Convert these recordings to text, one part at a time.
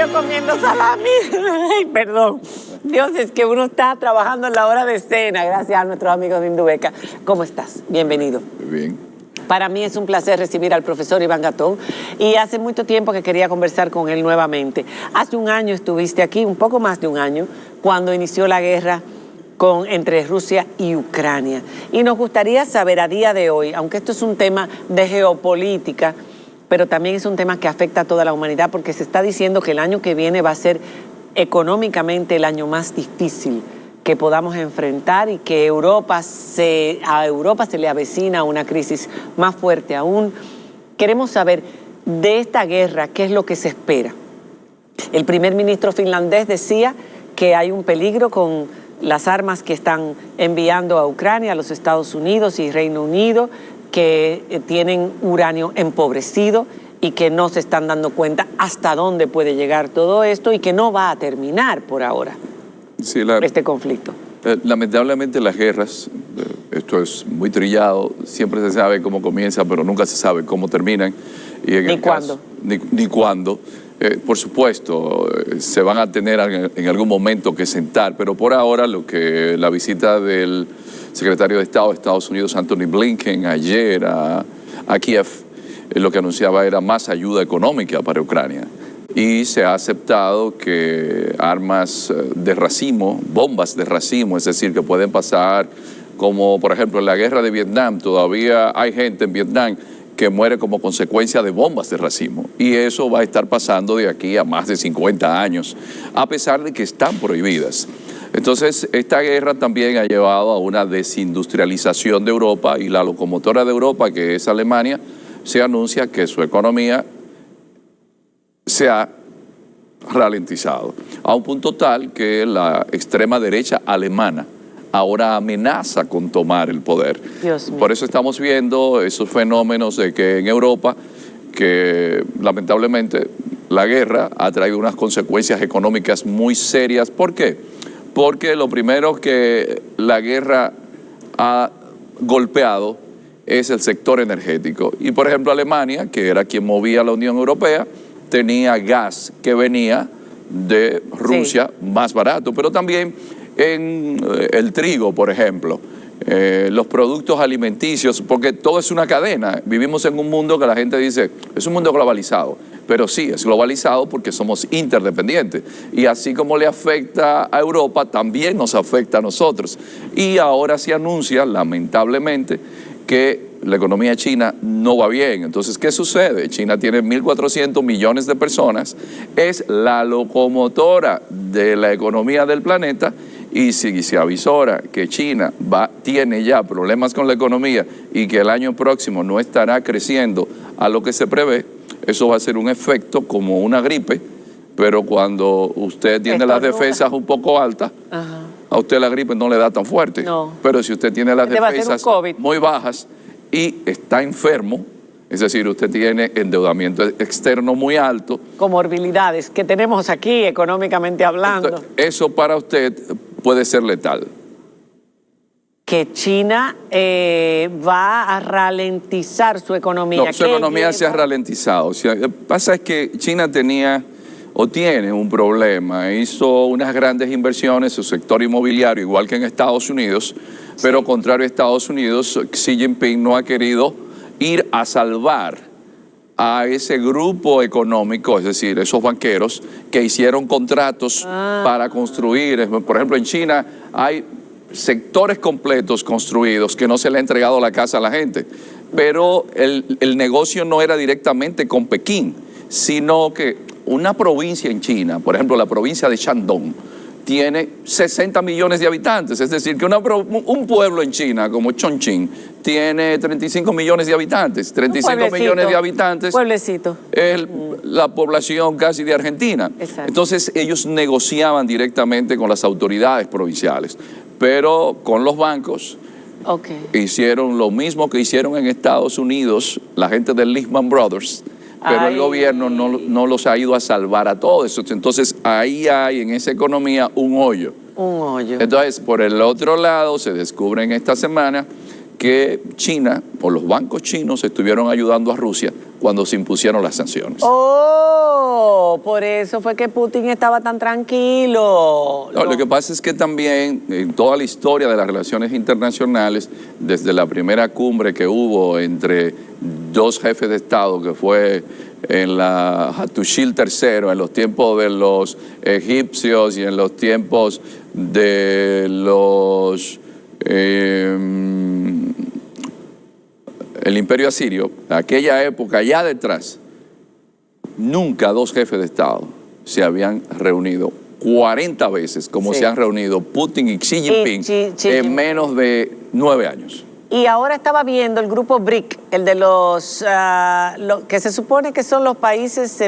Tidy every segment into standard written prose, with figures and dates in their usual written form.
yo comiendo salami. Ay, perdón. Dios, es que uno está trabajando en la hora de cena, gracias a nuestros amigos de Indubeca. ¿Cómo estás? Bienvenido. Muy bien. Para mí es un placer recibir al profesor Iván Gatón y hace mucho tiempo que quería conversar con él nuevamente. Hace un año estuviste aquí, un poco más de un año, cuando inició la guerra entre Rusia y Ucrania. Y nos gustaría saber a día de hoy, aunque esto es un tema de geopolítica, pero también es un tema que afecta a toda la humanidad, porque se está diciendo que el año que viene va a ser económicamente el año más difícil que podamos enfrentar y que a Europa se le avecina una crisis más fuerte aún. Queremos saber de esta guerra, ¿qué es lo que se espera? El primer ministro finlandés decía que hay un peligro con las armas que están enviando a Ucrania, a los Estados Unidos y Reino Unido, que tienen uranio empobrecido y que no se están dando cuenta hasta dónde puede llegar todo esto y que no va a terminar por ahora. Sí, este conflicto. Lamentablemente las guerras, esto es muy trillado, siempre se sabe cómo comienza, pero nunca se sabe cómo terminan. Y ¿Ni cuándo? Ni cuándo. Por supuesto, se van a tener en algún momento que sentar, pero por ahora la visita del secretario de Estado de Estados Unidos, Anthony Blinken, ayer a Kiev, lo que anunciaba era más ayuda económica para Ucrania. Y se ha aceptado que armas de racimo, bombas de racimo, es decir, que pueden pasar, como por ejemplo en la guerra de Vietnam, todavía hay gente en Vietnam que muere como consecuencia de bombas de racimo. Y eso va a estar pasando de aquí a más de 50 años, a pesar de que están prohibidas. Entonces, esta guerra también ha llevado a una desindustrialización de Europa, y la locomotora de Europa, que es Alemania, se anuncia que su economía se ha ralentizado, a un punto tal que la extrema derecha alemana ahora amenaza con tomar el poder. Dios mío. Por eso estamos viendo esos fenómenos de que en Europa, que lamentablemente la guerra ha traído unas consecuencias económicas muy serias. ¿Por qué? Porque lo primero que la guerra ha golpeado es el sector energético. Y por ejemplo Alemania, que era quien movía a la Unión Europea, tenía gas que venía de Rusia, sí, más barato, pero también en el trigo, por ejemplo, los productos alimenticios, porque todo es una cadena. Vivimos en un mundo que la gente dice, es un mundo globalizado, pero sí, es globalizado porque somos interdependientes. Y así como le afecta a Europa, también nos afecta a nosotros. Y ahora se anuncia, lamentablemente, que la economía china no va bien. Entonces, ¿qué sucede? China tiene 1.400 millones de personas, es la locomotora de la economía del planeta, y si se avisora que China tiene ya problemas con la economía y que el año próximo no estará creciendo a lo que se prevé, eso va a ser un efecto como una gripe, pero cuando usted tiene las defensas un poco altas, ajá, a usted la gripe no le da tan fuerte. No. Pero si usted tiene las defensas muy bajas y está enfermo, es decir, usted tiene endeudamiento externo muy alto. Comorbilidades que tenemos aquí económicamente hablando. Entonces, eso para usted puede ser letal. Que China va a ralentizar su economía. No, su economía se ha ralentizado. O sea, lo que pasa es que China tenía o tiene un problema. Hizo unas grandes inversiones en su sector inmobiliario, igual que en Estados Unidos, sí, pero contrario a Estados Unidos, Xi Jinping no ha querido ir a salvar a ese grupo económico, es decir, esos banqueros que hicieron contratos para construir. Por ejemplo, en China hay sectores completos construidos que no se le ha entregado la casa a la gente, pero el negocio no era directamente con Pekín, sino que una provincia en China, por ejemplo la provincia de Shandong, tiene 60 millones de habitantes, es decir, que un pueblo en China como Chongqing tiene 35 millones de habitantes, 35 millones de habitantes, pueblecito, es la población casi de Argentina. Exacto. Entonces ellos negociaban directamente con las autoridades provinciales, pero con los bancos hicieron lo mismo que hicieron en Estados Unidos la gente de Lehman Brothers, pero el gobierno no los ha ido a salvar a todos. Entonces ahí hay en esa economía un hoyo. Un hoyo. Entonces por el otro lado se descubre en esta semana que China o los bancos chinos estuvieron ayudando a Rusia cuando se impusieron las sanciones. ¡Oh! Claro, por eso fue que Putin estaba tan tranquilo. No, lo que pasa es que también en toda la historia de las relaciones internacionales, desde la primera cumbre que hubo entre dos jefes de Estado, que fue en la Hattusil III, en los tiempos de los egipcios y en los tiempos de los el Imperio Asirio, aquella época ya detrás, nunca dos jefes de Estado se habían reunido 40 veces como se han reunido Putin y Xi Jinping en menos de 9 años. Y ahora estaba viendo el grupo BRIC, el de los que se supone que son los países,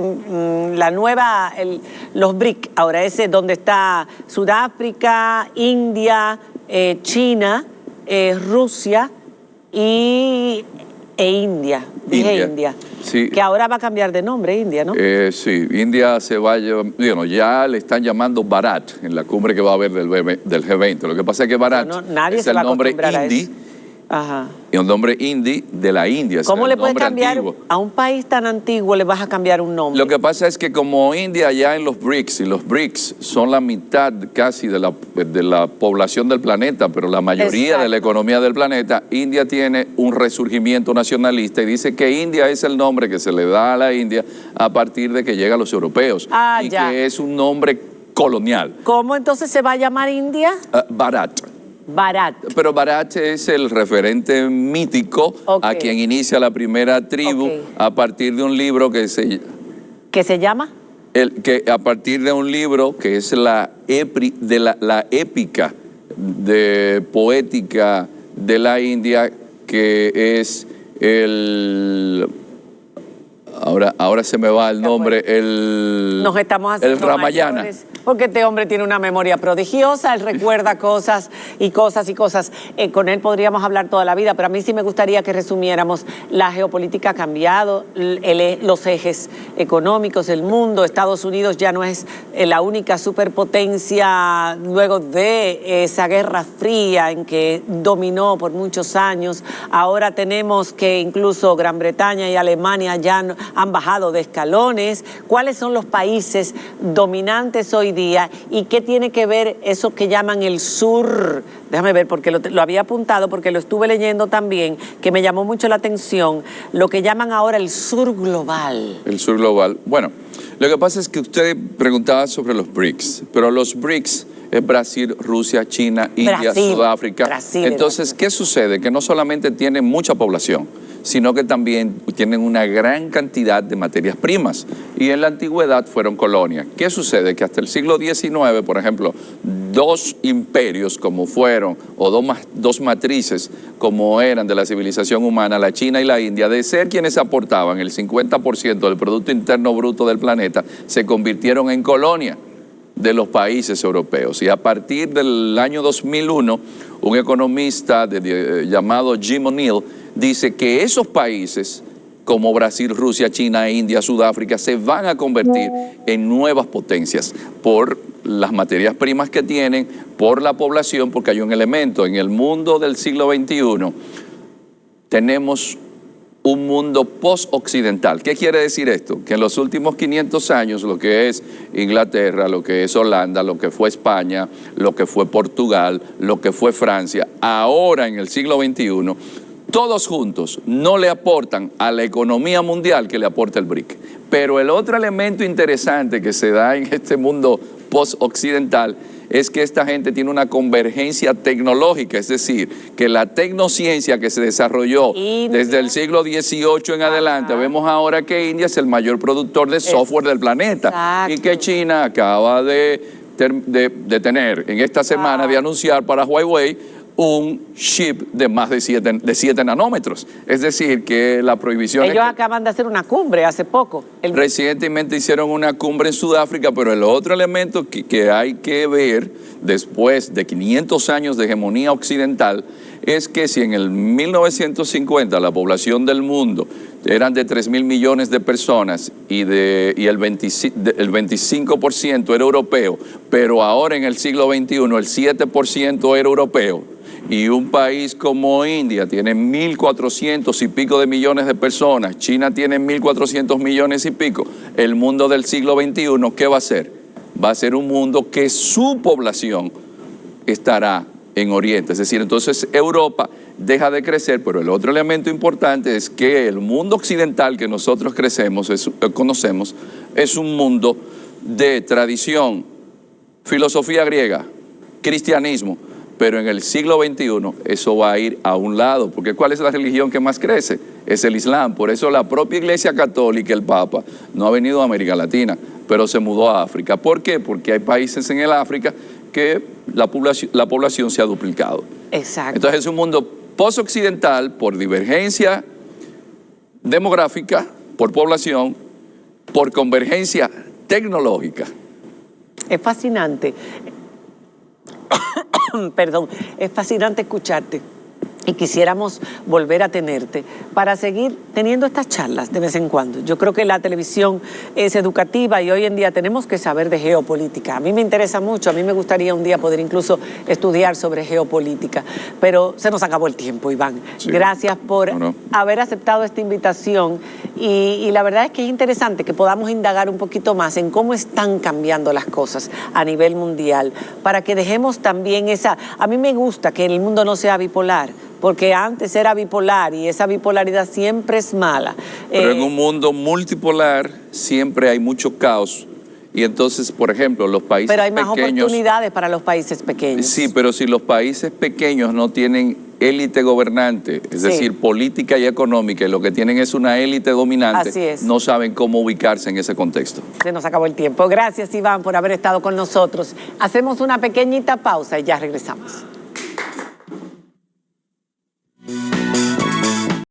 los BRIC, ahora ese donde está Sudáfrica, India, China, Rusia e India. Dije India. Sí. Que ahora va a cambiar de nombre, India, ¿no? Sí, India se va a bueno, ya le están llamando Bharat en la cumbre que va a haber del G20. Lo que pasa es que Bharat es el nombre hindi. Ajá. Y un nombre hindi de la India. ¿Cómo le puedes cambiar antiguo. A un país tan antiguo, le vas a cambiar un nombre? Lo que pasa es que como India ya en los BRICS, y los BRICS son la mitad casi de la población del planeta, pero la mayoría de la economía del planeta, India tiene un resurgimiento nacionalista y dice que India es el nombre que se le da a la India a partir de que llegan los europeos. Que es un nombre colonial. ¿Cómo entonces se va a llamar India? Bharat. Bharat. Pero Bharat es el referente mítico a quien inicia la primera tribu a partir de un libro que se... ¿Qué se llama? Que a partir de un libro que es la épica de poética de la India, que es el... Ahora se me va el nombre, Nos estamos haciendo el Ramayana. Mayores, porque este hombre tiene una memoria prodigiosa, él recuerda cosas y cosas y cosas. Con él podríamos hablar toda la vida, pero a mí sí me gustaría que resumiéramos. La geopolítica ha cambiado, los ejes económicos del mundo. Estados Unidos ya no es la única superpotencia luego de esa guerra fría en que dominó por muchos años. Ahora tenemos que incluso Gran Bretaña y Alemania ya han bajado de escalones. ¿Cuáles son los países dominantes hoy día y qué tiene que ver eso que llaman el sur? Déjame ver, porque lo había apuntado, porque lo estuve leyendo también, que me llamó mucho la atención, lo que llaman ahora el sur global. El sur global. Bueno, lo que pasa es que usted preguntaba sobre los BRICS, pero los BRICS es Brasil, Rusia, China, India, Sudáfrica. Entonces, ¿qué sucede? Que no solamente tienen mucha población, sino que también tienen una gran cantidad de materias primas. Y en la antigüedad fueron colonias. ¿Qué sucede? Que hasta el siglo XIX, por ejemplo, dos imperios como fueron, o dos matrices como eran de la civilización humana, la China y la India, de ser quienes aportaban el 50% del Producto Interno Bruto del planeta, se convirtieron en colonia de los países europeos. Y a partir del año 2001, un economista llamado Jim O'Neill dice que esos países como Brasil, Rusia, China, India, Sudáfrica se van a convertir en nuevas potencias por las materias primas que tienen, por la población, porque hay un elemento en el mundo del siglo XXI. Tenemos un mundo post-occidental. ¿Qué quiere decir esto? Que en los últimos 500 años, lo que es Inglaterra, lo que es Holanda, lo que fue España, lo que fue Portugal, lo que fue Francia, ahora en el siglo XXI, todos juntos no le aportan a la economía mundial que le aporta el BRIC. Pero el otro elemento interesante que se da en este mundo post-occidental es que esta gente tiene una convergencia tecnológica, es decir, que la tecnociencia que se desarrolló desde el siglo XVIII en adelante, vemos ahora que India es el mayor productor de software del planeta y que China acaba de tener en esta semana de anunciar para Huawei un chip de más de 7 nanómetros. Es decir, que la prohibición... Ellos acaban de hacer una cumbre hace poco. Recientemente hicieron una cumbre en Sudáfrica, pero el otro elemento que hay que ver después de 500 años de hegemonía occidental es que si en el 1950 la población del mundo eran de 3.000 millones de personas y el 25% era europeo, pero ahora en el siglo XXI el 7% era europeo, y un país como India tiene 1.400 y pico de millones de personas, China tiene 1.400 millones y pico, el mundo del siglo XXI, ¿qué va a ser? Va a ser un mundo que su población estará en Oriente. Es decir, entonces Europa deja de crecer, pero el otro elemento importante es que el mundo occidental que nosotros conocemos es un mundo de tradición, filosofía griega, cristianismo, pero en el siglo XXI eso va a ir a un lado, porque ¿cuál es la religión que más crece? Es el Islam. Por eso la propia Iglesia Católica, el Papa, no ha venido a América Latina, pero se mudó a África. ¿Por qué? Porque hay países en el África que la población se ha duplicado. Exacto. Entonces es un mundo post-occidental por divergencia demográfica, por población, por convergencia tecnológica. Es fascinante. Perdón, es fascinante escucharte y quisiéramos volver a tenerte para seguir teniendo estas charlas de vez en cuando. Yo creo que la televisión es educativa y hoy en día tenemos que saber de geopolítica. A mí me interesa mucho, a mí me gustaría un día poder incluso estudiar sobre geopolítica, pero se nos acabó el tiempo, Iván. Sí. Gracias por haber aceptado esta invitación y la verdad es que es interesante que podamos indagar un poquito más en cómo están cambiando las cosas a nivel mundial, para que dejemos también esa... A mí me gusta que el mundo no sea bipolar, porque antes era bipolar y esa bipolaridad siempre es mala. Pero en un mundo multipolar siempre hay mucho caos y entonces, por ejemplo, los países pequeños... Pero hay más oportunidades para los países pequeños. Sí, pero si los países pequeños no tienen élite gobernante, es decir, política y económica, y lo que tienen es una élite dominante, no saben cómo ubicarse en ese contexto. Se nos acabó el tiempo. Gracias, Iván, por haber estado con nosotros. Hacemos una pequeñita pausa y ya regresamos.